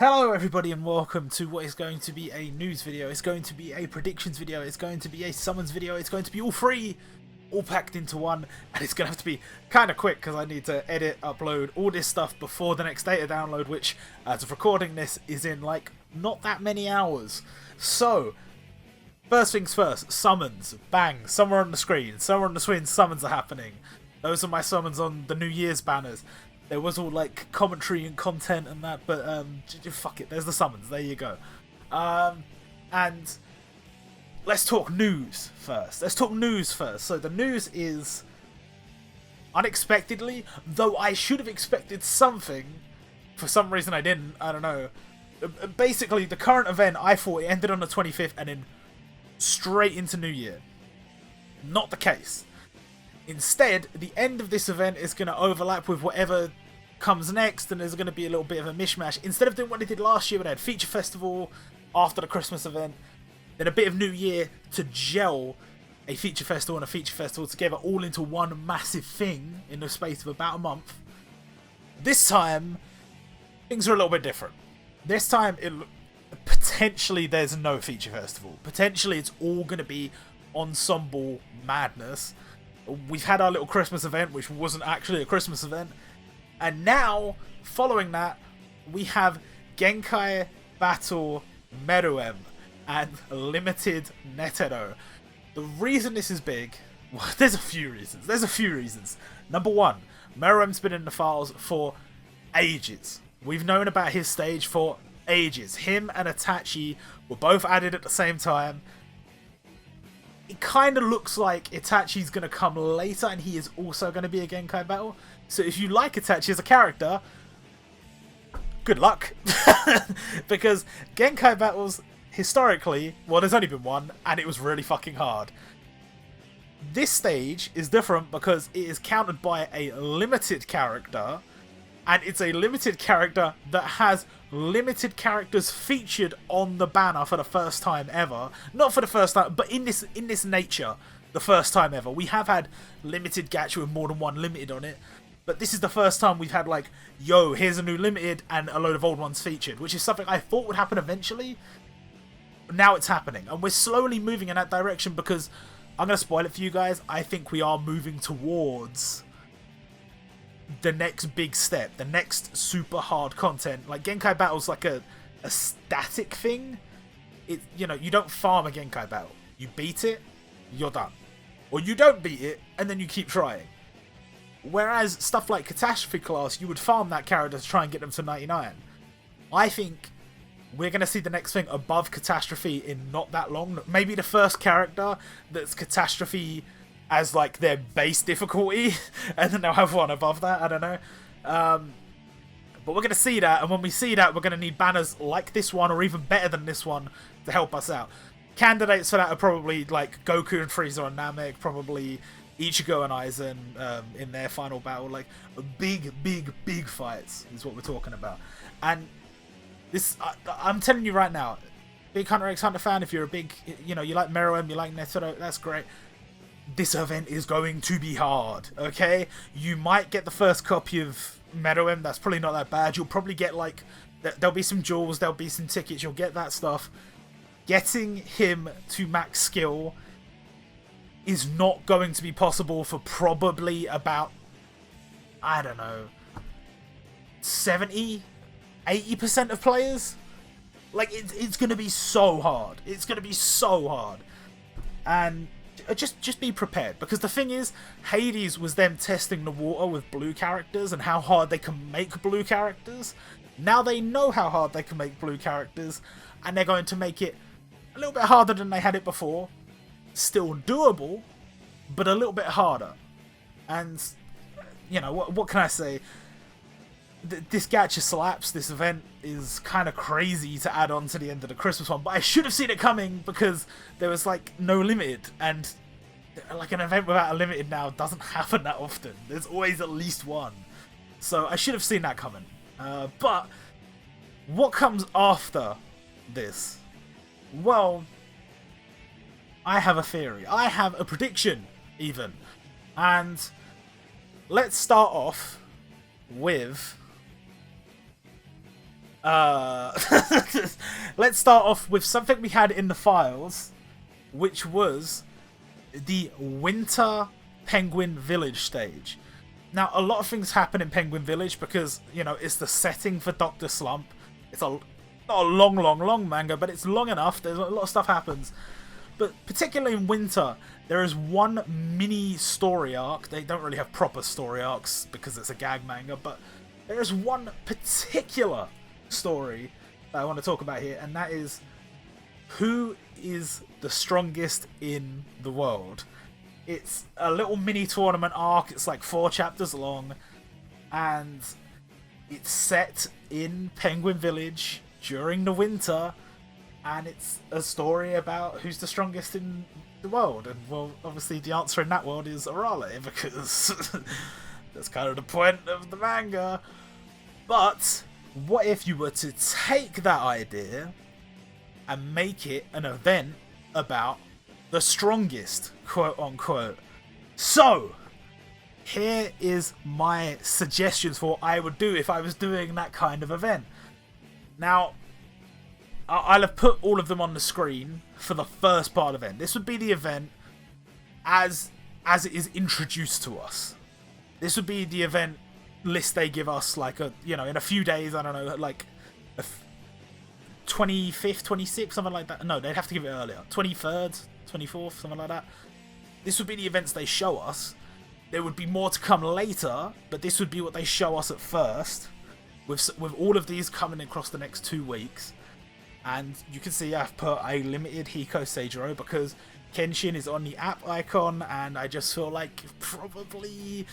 Hello everybody and welcome to what is going to be a news video, it's going to be a predictions video, it's going to be a summons video, it's going to be all three, all packed into one, and it's going to have to be kind of quick because I need to edit, upload all this stuff before the next data download, which as of recording this is in like not that many hours. So, first things first, summons, bang, somewhere on the screen, summons are happening. Those are my summons on the New Year's banners. There was all like commentary and content and that, but fuck it, there's the summons, there you go. And let's talk news first. So the news is, unexpectedly, though I should have expected something, for some reason I didn't, I don't know. Basically, the current event, I thought it ended on the 25th and then straight into New Year. Not the case. Instead, the end of this event is going to overlap with whatever comes next, and there's going to be a little bit of a mishmash. Instead of doing what they did last year, when they had Feature Festival after the Christmas event, then a bit of New Year to gel a Feature Festival and a Feature Festival together all into one massive thing in the space of about a month. This time, things are a little bit different. This time, potentially there's no Feature Festival. Potentially it's all going to be ensemble madness. We've had our little Christmas event, which wasn't actually a Christmas event. And now, following that, we have Genkai Battle Meruem and Limited Netero. The reason this is big, well, there's a few reasons. Number one, Meruem's been in the files for ages. We've known about his stage for ages. Him and Itachi were both added at the same time. It kind of looks like Itachi's going to come later and he is also going to be a Genkai battle. So if you like Itachi as a character, good luck. Because Genkai battles, historically, well, there's only been one, and it was really fucking hard. This stage is different because it is countered by a limited character, and it's a limited character that has limited characters featured on the banner for the first time ever. Not for the first time, but in this nature, the first time ever. We have had limited gacha with more than one limited on it, but this is the first time we've had like, yo, here's a new limited and a load of old ones featured, which is something I thought would happen eventually. Now it's happening, and we're slowly moving in that direction because, I'm going to spoil it for you guys, I think we are moving towards the next big step, the next super hard content. Like, Genkai battle's like a static thing. You know, you don't farm a Genkai battle. You beat it, you're done. Or you don't beat it, and then you keep trying. Whereas stuff like Catastrophe class, you would farm that character to try and get them to 99. I think we're going to see the next thing above Catastrophe in not that long. Maybe the first character that's Catastrophe as like their base difficulty, and then they'll have one above that, I don't know. But we're going to see that, and when we see that, we're going to need banners like this one, or even better than this one, to help us out. Candidates for that are probably like Goku and Frieza and Namek, probably Ichigo and Aizen in their final battle. Like, big fights is what we're talking about. And this, I'm telling you right now, big Hunter x Hunter fan, if you're a big, you know, you like Meruem, you like Netero, that's great. This event is going to be hard, okay? You might get the first copy of Meruem, that's probably not that bad. You'll probably get, like, there'll be some jewels, there'll be some tickets, you'll get that stuff. Getting him to max skill is not going to be possible for probably about, I don't know, 70, 80% of players. Like, it's going to be so hard. It's going to be so hard. And just be prepared, because the thing is, Hades was them testing the water with blue characters and how hard they can make blue characters. Now they know how hard they can make blue characters, and they're going to make it a little bit harder than they had it before. Still doable, but a little bit harder. And, you know, what can I say? This gacha slaps. This event is kind of crazy to add on to the end of the Christmas one, but I should have seen it coming because there was like no limited, and like an event without a limited now doesn't happen that often. There's always at least one, so I should have seen that coming. But what comes after this? Well, I have a theory. I have a prediction, even, and let's start off with Uh, let's start off with something we had in the files, which was the Winter Penguin Village stage. Now, a lot of things happen in Penguin Village because, you know, it's the setting for Dr. Slump. It's not a long manga, but it's long enough. There's a lot of stuff happens. But particularly in Winter, there is one mini story arc. They don't really have proper story arcs because it's a gag manga, but there is one particular story that I want to talk about here, and that is who is the strongest in the world. It's a little mini tournament arc. It's like 4 chapters long, and it's set in Penguin Village during the winter, and it's a story about who's the strongest in the world. And, well, obviously the answer in that world is Arale, because that's kind of the point of the manga. But what if you were to take that idea and make it an event about the strongest, quote unquote? So, here is my suggestions for what I would do if I was doing that kind of event. Now, I'll have put all of them on the screen for the first part of the event. This would be the event as it is introduced to us. This would be the event list they give us, like, in a few days, I don't know, like 25th, 26th, something like that. No, they'd have to give it earlier. 23rd, 24th, something like that. This would be the events they show us. There would be more to come later, but this would be what they show us at first, with all of these coming across the next 2 weeks. And you can see I've put a limited Hiko Seijiro because Kenshin is on the app icon, and I just feel like probably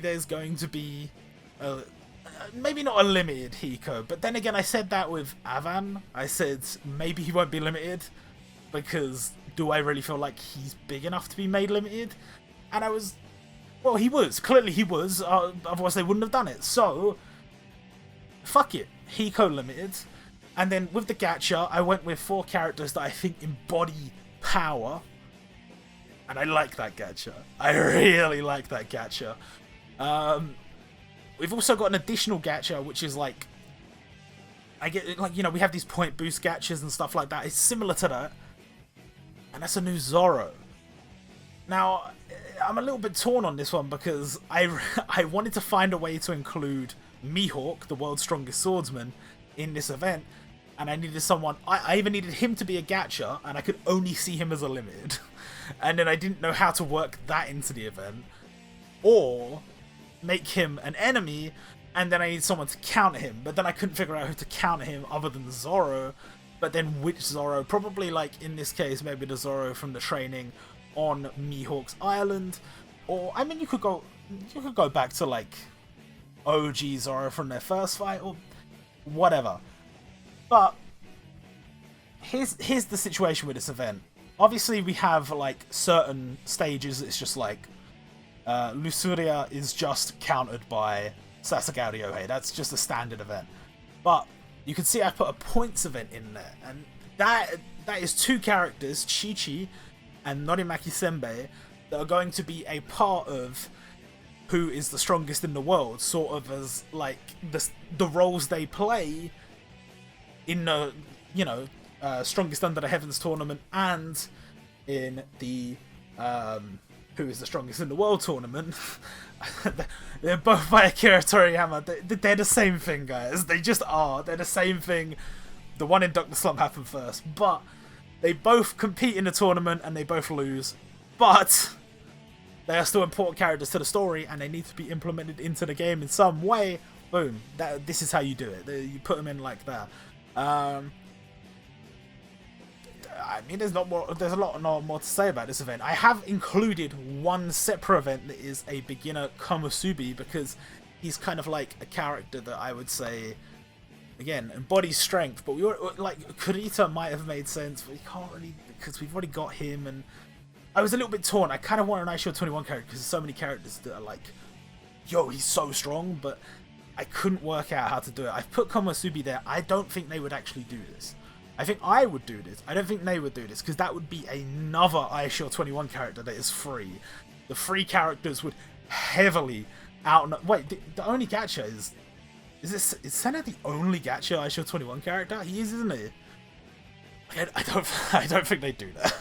there's going to be maybe not a limited Hiko, but then again, I said that with Avan. I said maybe he won't be limited because do I really feel like he's big enough to be made limited? And he was. Clearly he was, otherwise they wouldn't have done it. So, fuck it. Hiko limited. And then with the gacha, I went with 4 characters that I think embody power. And I like that gacha. I really like that gacha. We've also got an additional gacha, which is like... we have these point boost gachas and stuff like that. It's similar to that. And that's a new Zoro. Now, I'm a little bit torn on this one because I wanted to find a way to include Mihawk, the world's strongest swordsman, in this event. And I needed someone... I even needed him to be a gacha, and I could only see him as a limited. And then I didn't know how to work that into the event. Or make him an enemy, and then I need someone to counter him. But then I couldn't figure out who to counter him other than Zoro. But then which Zoro? Probably, like, in this case, maybe the Zoro from the training on Mihawk's Island. Or, I mean, you could go back to, like, OG Zoro from their first fight, or whatever. But here's the situation with this event. Obviously, we have, like, certain stages. It's just like Lusuria is just countered by Sasagao Ryohei. That's just a standard event. But you can see I put a points event in there, and that is 2 characters, Chi-Chi and Norimaki Senbei, that are going to be a part of who is the strongest in the world, sort of as like the roles they play in the Strongest Under the Heavens tournament and in the Who is the Strongest in the World tournament. They're both by Akira Toriyama. They're the same thing, guys. They just are. They're the same thing. The one in Dr. Slump happened first, but they both compete in the tournament and they both lose. But they are still important characters to the story, and they need to be implemented into the game in some way. Boom. This is how you do it. You put them in like that. I mean, there's a lot more to say about this event. I have included one separate event that is a beginner Komusubi, because he's kind of like a character that I would say, again, embodies strength. But we were like, Kurita might have made sense, but we can't really, because we've already got him. And I was a little bit torn. I kind of want an iShield 21 character because there's so many characters that are like, yo, he's so strong, but I couldn't work out how to do it. I've put Komusubi there. I don't think they would actually do this. I think I would do this. I don't think they would do this, because that would be another iShield 21 character that is free. The free characters would heavily wait, the only gacha is Is Senna the only gacha iShield 21 character? He is, isn't he? I don't think they do that.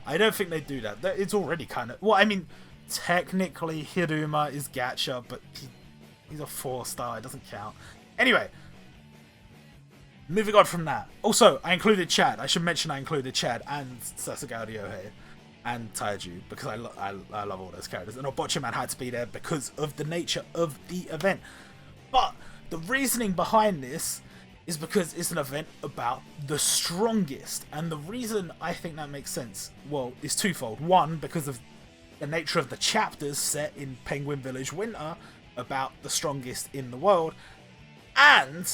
I don't think they do that. It's already kind of... Well, I mean, technically Hiruma is gacha, but he's a 4-star. It doesn't count. Anyway, moving on from that. Also, I included Chad. I should mention I included Chad and Sasagao Ryohei and Taiju because I love all those characters. And Obochaman had to be there because of the nature of the event. But the reasoning behind this is because it's an event about the strongest. And the reason I think that makes sense, well, is twofold. One, because of the nature of the chapters set in Penguin Village Winter about the strongest in the world. And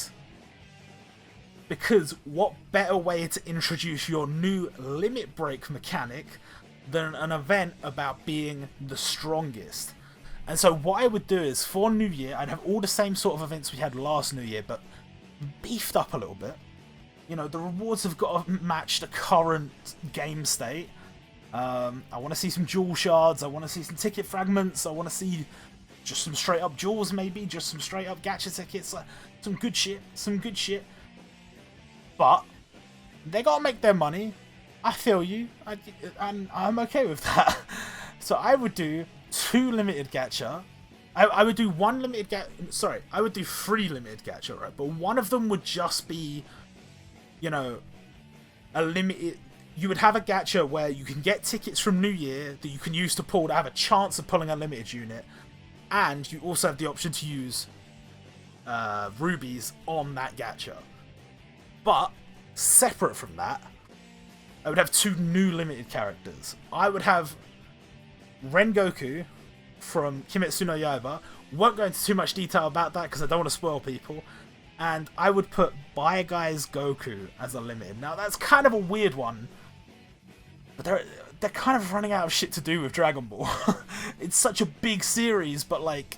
because what better way to introduce your new limit break mechanic than an event about being the strongest. And so what I would do is, for New Year, I'd have all the same sort of events we had last New Year, but beefed up a little bit. You know, the rewards have got to match the current game state. I want to see some jewel shards, I want to see some ticket fragments, I want to see just some straight up jewels maybe, just some straight up gacha tickets, some good shit. But they gotta make their money. I feel you, and I'm okay with that. So I would do 2 limited gacha. I would do 1 limited gacha. Sorry, I would do 3 limited gacha, right? But one of them would just be, you know, a limited. You would have a gacha where you can get tickets from New Year that you can use to pull to have a chance of pulling a limited unit, and you also have the option to use rubies on that gacha. But separate from that, I would have 2 new limited characters. I would have Rengoku from Kimetsu no Yaiba. Won't go into too much detail about that because I don't want to spoil people. And I would put Bye Guys Goku as a limited. Now that's kind of a weird one, but they're kind of running out of shit to do with Dragon Ball. It's such a big series, but like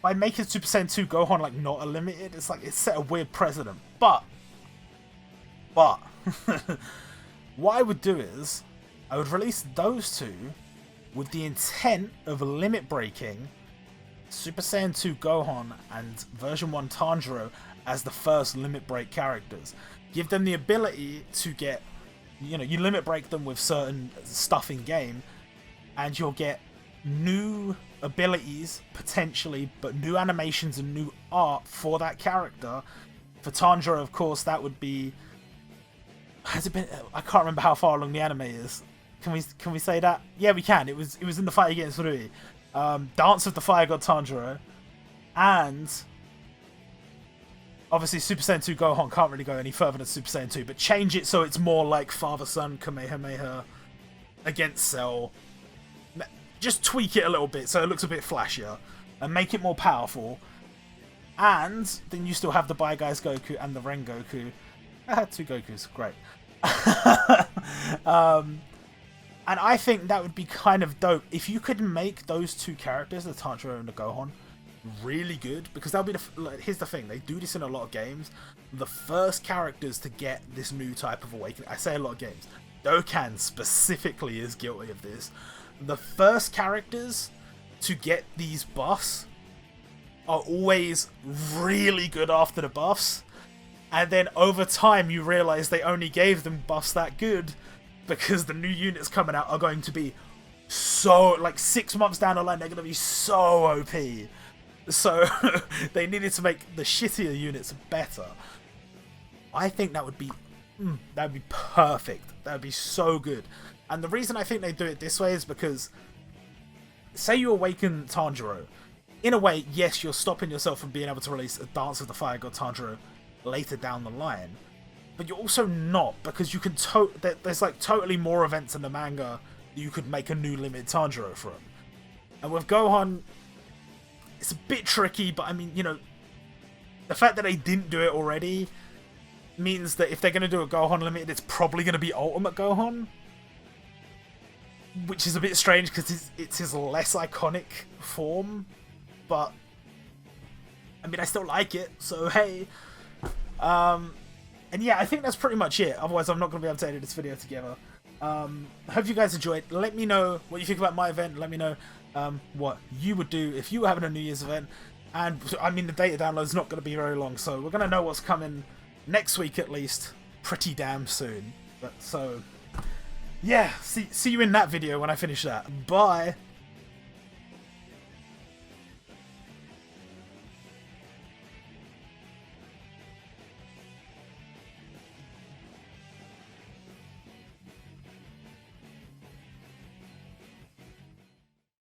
by making Super Saiyan 2 Gohan like not a limited, it's like it set a weird precedent. But what I would do is I would release those 2 with the intent of limit breaking Super Saiyan 2 Gohan and version 1 Tanjiro as the first limit break characters. Give them the ability to get, you know, you limit break them with certain stuff in game and you'll get new abilities potentially, but new animations and new art for that character. For Tanjiro, of course, that would be... Has it been? I can't remember how far along the anime is. Can we say that? Yeah, we can. It was in the fight against Rui. Dance of the Fire God Tanjiro, and obviously Super Saiyan 2 Gohan can't really go any further than Super Saiyan 2, but change it so it's more like Father-Son Kamehameha against Cell. Just tweak it a little bit so it looks a bit flashier and make it more powerful. And then you still have the Bye Guys Goku and the Rengoku. 2 Gokus, great. And I think that would be kind of dope if you could make those 2 characters, the Tanjiro and the Gohan, really good, because that'll be here's the thing, they do this in a lot of games. The first characters to get this new type of awakening, I say a lot of games, Dokkan specifically is guilty of this. The first characters to get these buffs are always really good after the buffs, and then over time you realise they only gave them buffs that good because the new units coming out are going to be so, like 6 months down the line, they're going to be so OP. So they needed to make the shittier units better. I think that would be perfect. That would be so good. And the reason I think they do it this way is because, say you awaken Tanjiro, in a way, yes, you're stopping yourself from being able to release a Dance of the Fire God Tanjiro later down the line. But you're also not, because you can there's like totally more events in the manga you could make a new limited Tanjiro from. And with Gohan, it's a bit tricky, but I mean, you know, the fact that they didn't do it already means that if they're going to do a Gohan limited, it's probably going to be Ultimate Gohan. Which is a bit strange because it's his less iconic form. But, I mean, I still like it, so hey. And yeah, I think that's pretty much it. Otherwise, I'm not going to be able to edit this video together. Hope you guys enjoyed. Let me know what you think about my event. Let me know what you would do if you were having a New Year's event. And I mean, the data download's not going to be very long, so we're going to know what's coming next week at least, pretty damn soon. But so, yeah, see you in that video when I finish that. Bye.